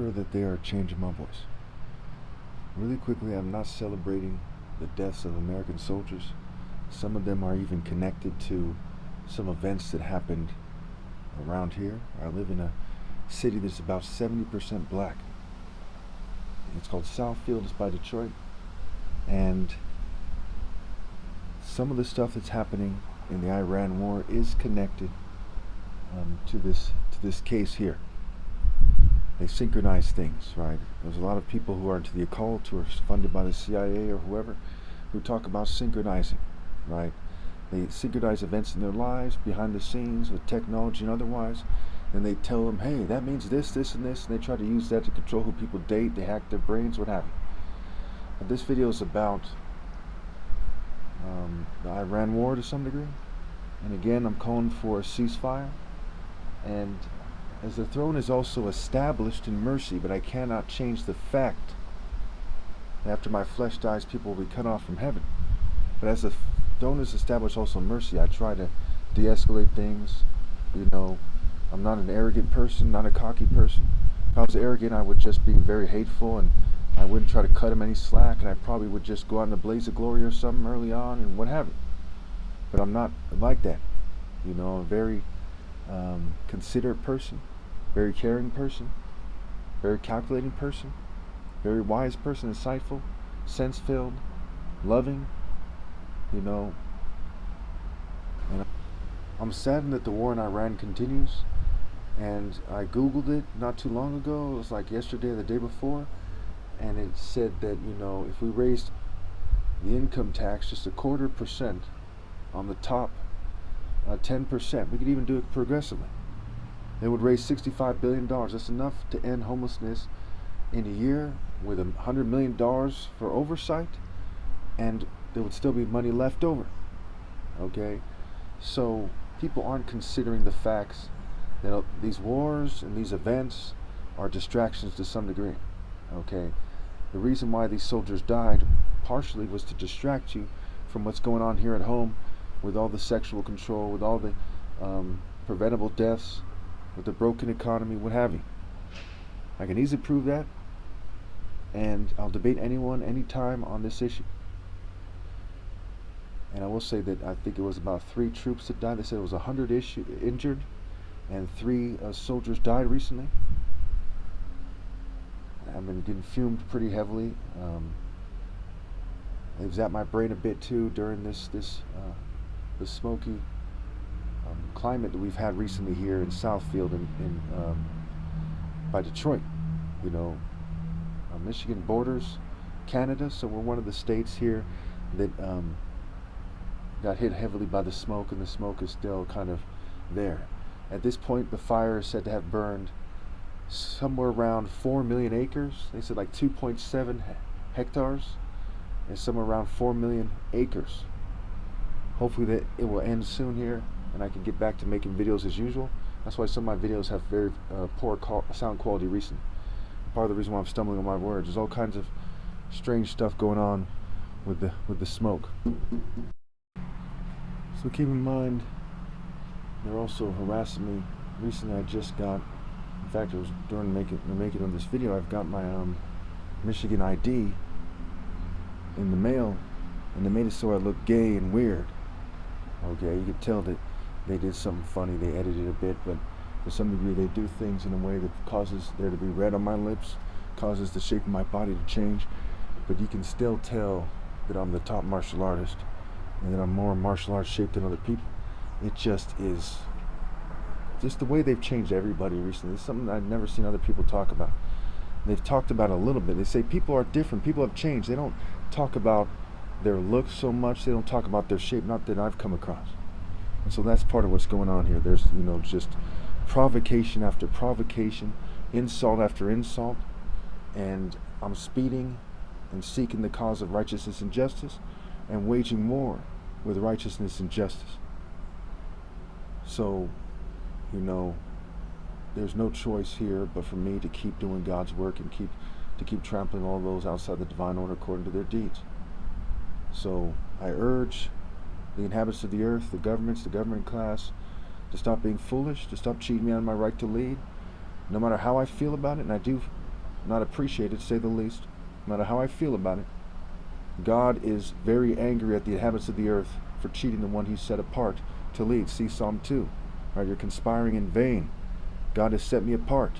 sure that they are changing my voice. Really quickly, I'm not celebrating the deaths of American soldiers. Some of them are even connected to some events that happened around here. I live in a city that's about 70% black. It's called Southfield. It's by Detroit. And some of the stuff that's happening in the Iran war is connected to this case here. They synchronize things, right? There's a lot of people who are into the occult, who are funded by the CIA or whoever, who talk about synchronizing, right? They synchronize events in their lives, behind the scenes, with technology and otherwise, and they tell them, hey, that means this, this, and this, and they try to use that to control who people date, they hack their brains, what have you. But this video is about the Iran war to some degree, and again, I'm calling for a ceasefire, and as the throne is also established in mercy, but I cannot change the fact that after my flesh dies, people will be cut off from heaven. But as the throne is established also in mercy, I try to de-escalate things. You know, I'm not an arrogant person, not a cocky person. If I was arrogant, I would just be very hateful, and I wouldn't try to cut him any slack, and I probably would just go out in a blaze of glory or something early on and what have you. But I'm not like that. You know, I'm a very considerate person, very caring person, very calculating person, very wise person, insightful, sense-filled, loving, you know. And I'm saddened that the war in Iran continues, and I Googled it not too long ago. It was like yesterday or the day before, and it said that, you know, if we raised the income tax just 0.25% on the top 10%, we could even do it progressively. It would raise $65 billion. That's enough to end homelessness in a year, with $100 million for oversight, and there would still be money left over. Okay? So people aren't considering the facts that these wars and these events are distractions to some degree. Okay? The reason why these soldiers died partially was to distract you from what's going on here at home, with all the sexual control, with all the preventable deaths, with the broken economy, what have you. I can easily prove that, and I'll debate anyone, anytime on this issue. And I will say that I think it was about 3 troops that died. They said it was 100 injured, and 3 soldiers died recently. I've been getting fumed pretty heavily. It zapped my brain a bit too during this smoky climate that we've had recently here in Southfield in by Detroit. You know, Michigan borders Canada, so we're one of the states here that got hit heavily by the smoke, and the smoke is still kind of there. At this point, the fire is said to have burned somewhere around 4 million acres. They said like 2.7 hectares, and somewhere around 4 million acres. Hopefully that it will end soon here, and I can get back to making videos as usual. That's why some of my videos have very poor sound quality recently. Part of the reason why I'm stumbling on my words. There's all kinds of strange stuff going on with the smoke. So keep in mind, they're also harassing me. Recently, I just got, in fact, it was during the making of this video, I've got my Michigan ID in the mail, and they made it so I look gay and weird. Okay, you could tell that they did something funny, they edited a bit, but to some degree they do things in a way that causes there to be red on my lips, causes the shape of my body to change, but you can still tell that I'm the top martial artist, and that I'm more martial arts shaped than other people. It just is, just the way they've changed everybody recently. It's something I've never seen other people talk about. They've talked about it a little bit. They say people are different, people have changed. They don't talk about their looks so much, they don't talk about their shape, not that I've come across. And so that's part of what's going on here. There's, you know, just provocation after provocation, insult after insult, and I'm speeding and seeking the cause of righteousness and justice, and waging war with righteousness and justice. So, you know, there's no choice here but for me to keep doing God's work and keep trampling all those outside the divine order according to their deeds. So I urge the inhabitants of the earth, the governments, the government class, to stop being foolish, to stop cheating me on my right to lead, no matter how I feel about it. And I do not appreciated, to say the least, no matter how I feel about it. God is very angry at the inhabitants of the earth for cheating the one he set apart to lead. See Psalm 2. Right, you're conspiring in vain. God has set me apart.